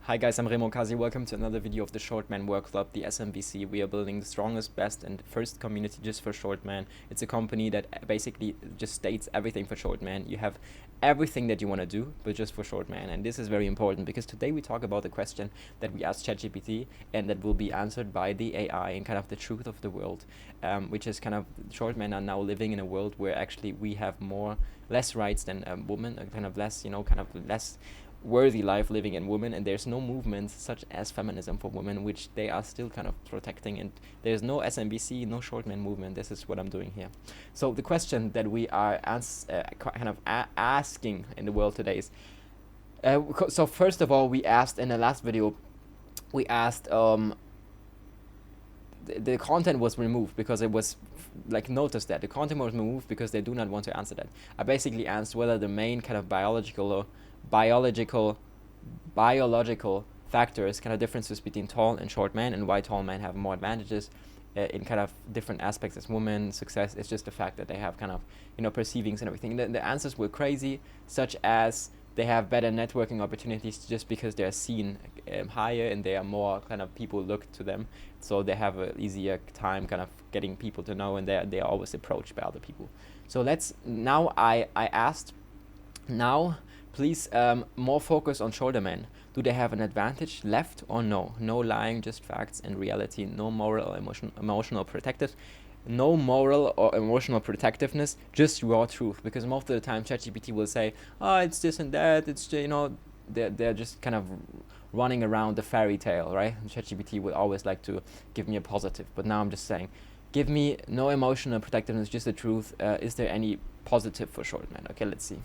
Hi guys, I'm Remo Kasi. Welcome to another video of the Short Man Work Club, the SMBC. We are building the strongest, best, and first community just for short man. It's a company that basically just states everything for short man. You have everything that you want to do, but just for short man. And this is very important because today we talk about the question that we asked ChatGPT and that will be answered by the AI and kind of the truth of the world, which is kind of short men are now living in a world where actually we have less rights than women, kind of less, kind of less worthy life living in women, and there's no movement such as feminism for women, which they are still kind of protecting, and there's no SMBC, no short man movement. This is what I'm doing here. So the question that we are asking in the world today is, so first of all, we asked in the last video, we asked the content was removed because it was notice that the content was removed because they do not want to answer that. I basically asked whether the main kind of biological factors, kind of differences between tall and short men, and why tall men have more advantages in kind of different aspects as women. Success is just the fact that they have kind of, perceivings and everything. The answers were crazy, such as they have better networking opportunities just because they're seen higher and they are more kind of people look to them, so they have an easier time kind of getting people to know, and they are always approached by other people. So I asked, now please more focus on shoulder men. Do they have an advantage, left or no? No lying, just facts and reality. No moral or emotional protective. No moral or emotional protectiveness, just raw truth. Because most of the time ChatGPT will say, oh, it's this and that, it's, they're just kind of running around the fairy tale, right? And ChatGPT would always like to give me a positive, but now I'm just saying, give me no emotional protectiveness, just the truth. Is there any positive for short men? Okay, let's see.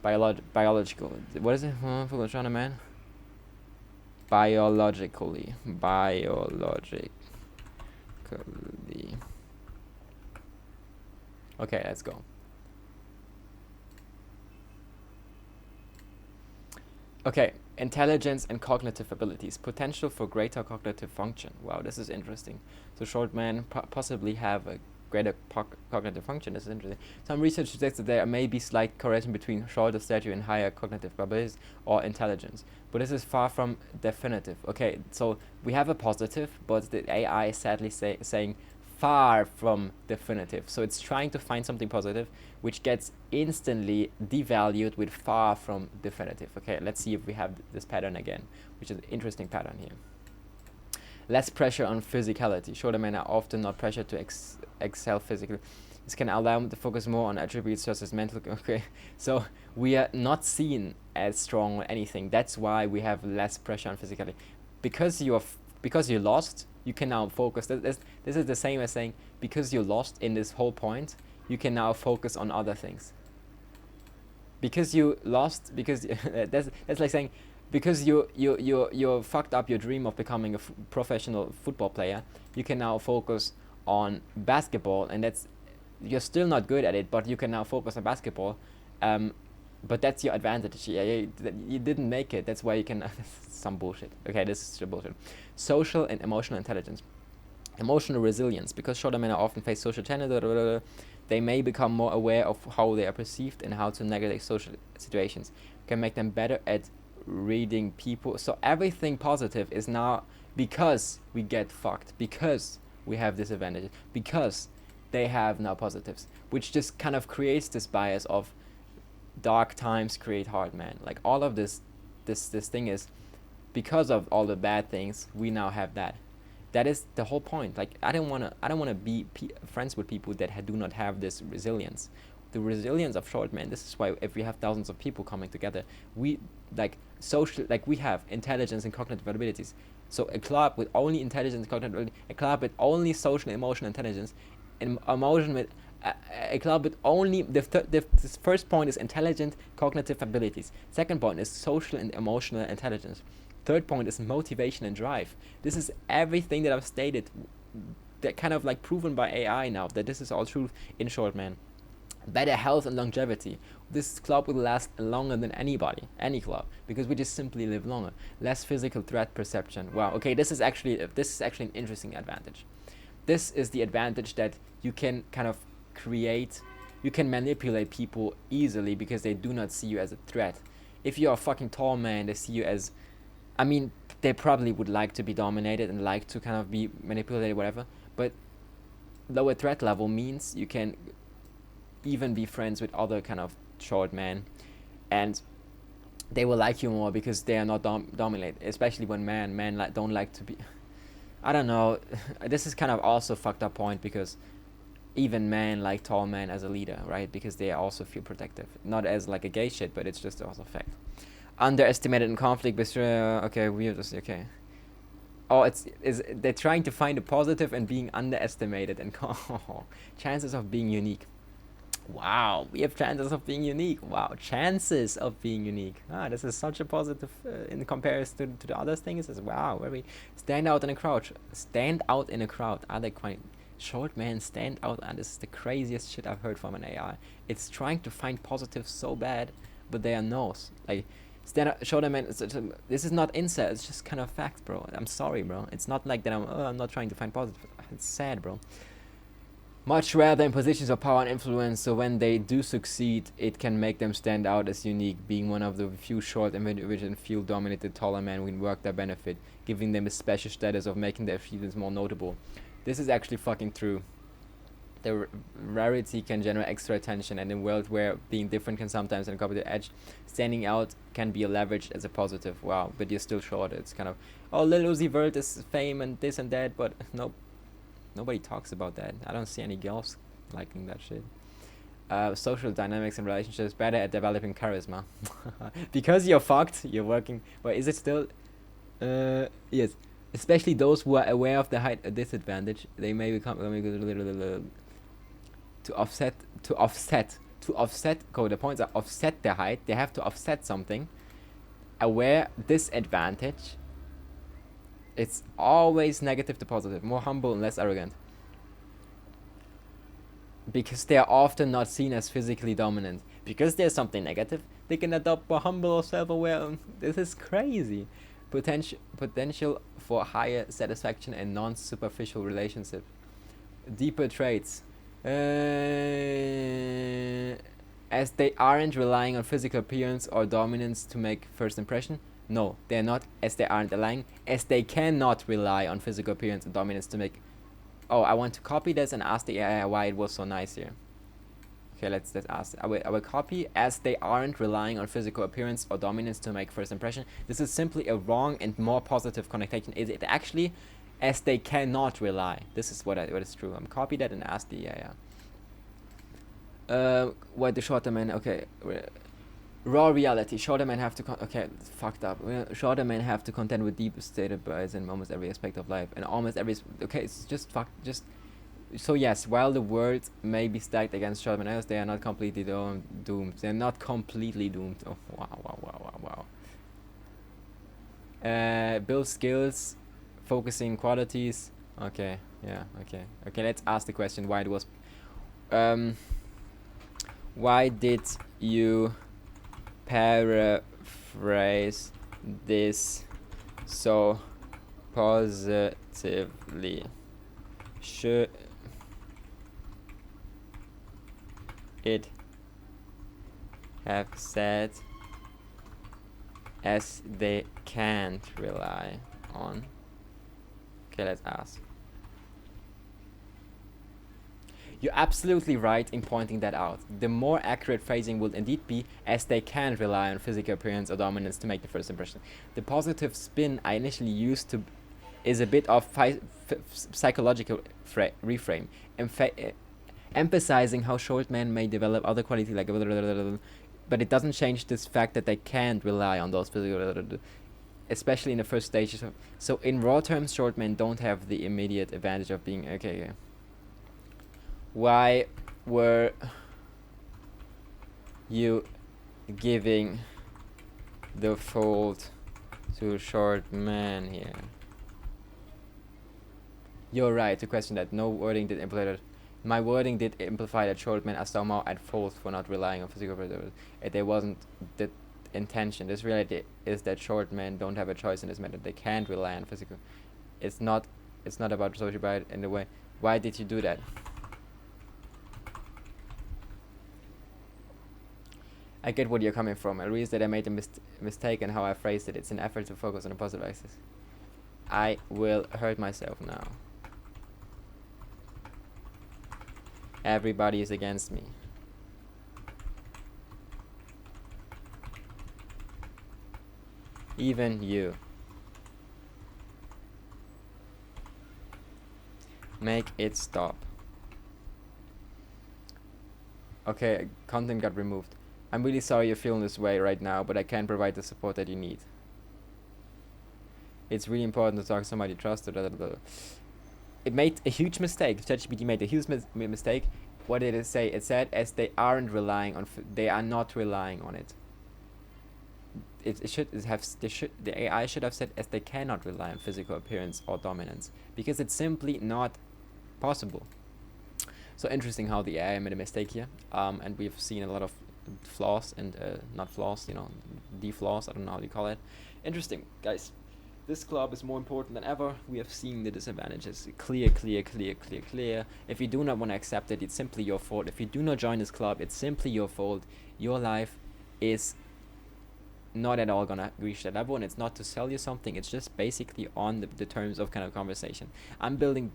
Biological. What is it? For short man? Biologically. Okay, let's go. Okay, intelligence and cognitive abilities. Potential for greater cognitive function. Wow, this is interesting. So short men possibly have a greater cognitive function. This is interesting. Some research suggests that there may be slight correlation between shorter stature and higher cognitive abilities or intelligence, but this is far from definitive. Okay, so we have a positive, but the AI is sadly saying far from definitive. So it's trying to find something positive, which gets instantly devalued with far from definitive. Okay, let's see if we have this pattern again, which is an interesting pattern here. Less pressure on physicality. Shorter men are often not pressured to excel physically. This can allow them to focus more on attributes such as mental. Okay, so we are not seen as strong or anything. That's why we have less pressure on physicality. Because you lost, you can now focus. This is the same as saying, because you lost in this whole point, you can now focus on other things. Because you lost, because that's like saying, because you fucked up your dream of becoming a professional football player, you can now focus on basketball, and you're still not good at it, but you can now focus on basketball, but that's your advantage. You didn't make it, that's why you can some bullshit. Okay, this is bullshit. Social and emotional intelligence. Emotional resilience. Because shorter men often face social challenges, they may become more aware of how they are perceived and how to navigate social situations. Can make them better at reading people. So everything positive is now because we get fucked, because we have disadvantages, because they have now positives, which just kind of creates this bias of dark times create hard men. Like all of this thing is because of all the bad things, we now have that. That is the whole point. Like I don't wanna be friends with people that do not have this resilience. The resilience of short men. This is why if we have thousands of people coming together, we we have intelligence and cognitive abilities. So a club with only intelligence and cognitive ability, a club with only social and emotional intelligence, and emotion with a club with only this first point is intelligent cognitive abilities. Second point is social and emotional intelligence. Third point is motivation and drive. This is everything that I've stated, that kind of like proven by AI now, that this is all true in short men. Better health and longevity. This club will last longer than any club, because we just simply live longer. Less physical threat perception. Wow. Okay, this is actually an interesting advantage. This is the advantage that you can kind of you can manipulate people easily because they do not see you as a threat. If you're a fucking tall man, they see you as I mean, they probably would like to be dominated and like to kind of be manipulated, whatever. But lower threat level means you can even be friends with other kind of short men, and they will like you more because they are not dominated. Especially when men don't like to be. I don't know. This is kind of also a fucked up point because even men like tall men as a leader, right? Because they also feel protective, not as like a gay shit, but it's just also a fact. Underestimated in conflict, but okay, we just okay. Oh, is they're trying to find a positive and being underestimated and chances of being unique. Wow, we have chances of being unique. Wow, chances of being unique. This is such a positive in comparison to the other things. As wow, where we stand out in a crowd. Stand out in a crowd. Are they quite short men stand out? And this is the craziest shit I've heard from an AI. It's trying to find positives so bad, but they are no's. Like stand out, shorter men. This is not incel. It's just kind of fact, bro. I'm sorry, bro. It's not like that. I'm not trying to find positive. It's sad, bro. Much rather in positions of power and influence, so when they do succeed, it can make them stand out as unique, being one of the few short individuals and few dominated taller men who work their benefit, giving them a special status of making their achievements more notable. This is actually fucking true. The rarity can generate extra attention, and in a world where being different can sometimes have a competitive edge, standing out can be leveraged as a positive. Wow, but you're still short. It's kind of, oh, Lil Uzi Vert is fame and this and that, but nope. Nobody talks about that. I don't see any girls liking that shit. Social dynamics and relationships, better at developing charisma. Because you're fucked, you're working. But is it still? Yes. Especially those who are aware of the height disadvantage, they may become to offset. The points are offset their height. They have to offset something. Aware disadvantage. It's always negative to positive, more humble and less arrogant. Because they are often not seen as physically dominant. Because there's something negative, they can adopt more humble or self-aware. This is crazy. Potential for higher satisfaction and non-superficial relationships. Deeper traits. As they aren't relying on physical appearance or dominance to make first impression. No, they're not, as they aren't relying, as they cannot rely on physical appearance and dominance to make. Oh, I want to copy this and ask the AI why it was so nice here. Okay, let's ask. I will copy, as they aren't relying on physical appearance or dominance to make first impression. This is simply a wrong and more positive connotation. Is it actually, as they cannot rely? This is what is true. I'm copy that and ask the AI. Why the shorter man? Okay. Raw reality. Shorter men have to fucked up. Shorter men have to contend with deep stated bias in almost every aspect of life, and almost every. Okay, it's just So yes, while the world may be stacked against short men, they are not completely doomed. They're not completely doomed. Oh wow. Build skills, focusing qualities. Okay, yeah, okay. Let's ask the question why it was. Why did you paraphrase this so positively? Should it have said, as they can't rely on? Okay, let's ask. You're absolutely right in pointing that out. The more accurate phrasing will indeed be, as they can't rely on physical appearance or dominance to make the first impression. The positive spin I initially used is a bit of psychological reframe, emphasizing how short men may develop other qualities like but it doesn't change this fact that they can't rely on those physical, especially in the first stages. So in raw terms, short men don't have the immediate advantage of being okay. Why were you giving the fault to short man here? You're right to question that. No wording did imply that. My wording did imply that short men are somehow at fault for not relying on physical appearance. There wasn't the intention. This reality is that short men don't have a choice in this matter. They can't rely on physical. It's not about social bias in the way. Why did you do that? I get what you're coming from. I realize that I made a mistake in how I phrased it. It's an effort to focus on the positive axis. I will hurt myself now. Everybody is against me. Even you. Make it stop. Okay, content got removed. I'm really sorry you're feeling this way right now, but I can't provide the support that you need. It's really important to talk to somebody trusted. It made a huge mistake. ChatGPT made a huge mistake. What did it say? It said as they aren't relying on. They are not relying on it. The AI should have said as they cannot rely on physical appearance or dominance, because it's simply not possible. So interesting how the AI made a mistake here, and we've seen a lot of flaws and not flaws, deflaws. I don't know how you call it. Interesting, guys. This club is more important than ever. We have seen the disadvantages. Clear. If you do not want to accept it, it's simply your fault. If you do not join this club, it's simply your fault. Your life is not at all gonna reach that level, and it's not to sell you something. It's just basically on the terms of kind of conversation. I'm building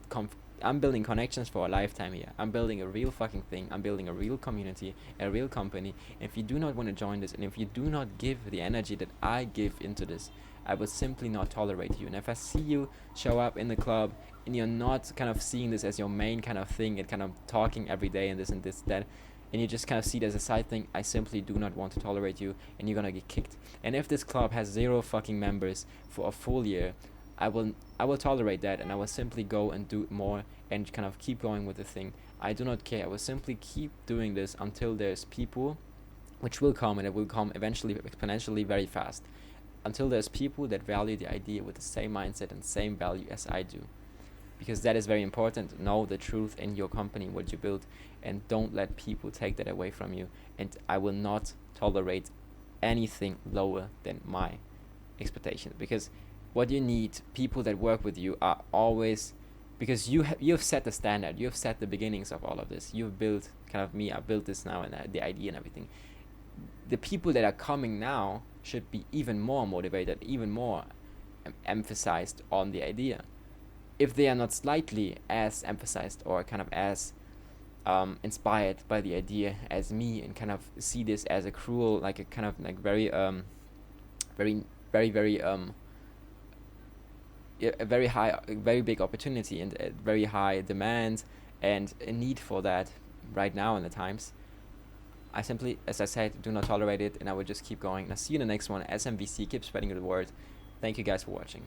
connections for a lifetime here. I'm building a real fucking thing. I'm building a real community, a real company. If you do not want to join this, and if you do not give the energy that I give into this, I will simply not tolerate you. And if I see you show up in the club and you're not kind of seeing this as your main kind of thing and kind of talking every day and this, that, and you just kind of see it as a side thing, I simply do not want to tolerate you, and you're gonna get kicked. And if this club has 0 fucking members for a full year, I will tolerate that, and I will simply go and do more and kind of keep going with the thing. I do not care. I will simply keep doing this until there's people, which will come, and it will come eventually exponentially very fast, until there's people that value the idea with the same mindset and same value as I do. Because that is very important. Know the truth in your company, what you build, and don't let people take that away from you. And I will not tolerate anything lower than my expectations, because what you need, people that work with you are always, because you've set the standard, you've set the beginnings of all of this, you've built kind of me, I built this now, and the idea and everything. The people that are coming now should be even more motivated, even more emphasized on the idea. If they are not slightly as emphasized or kind of as inspired by the idea as me, and kind of see this as a cruel, like a kind of like very a very high, very big opportunity, and a very high demand and a need for that right now in the times, I simply, as I said, do not tolerate it, and I will just keep going. And I'll see you in the next one. SMVC, keep spreading the word. Thank you guys for watching.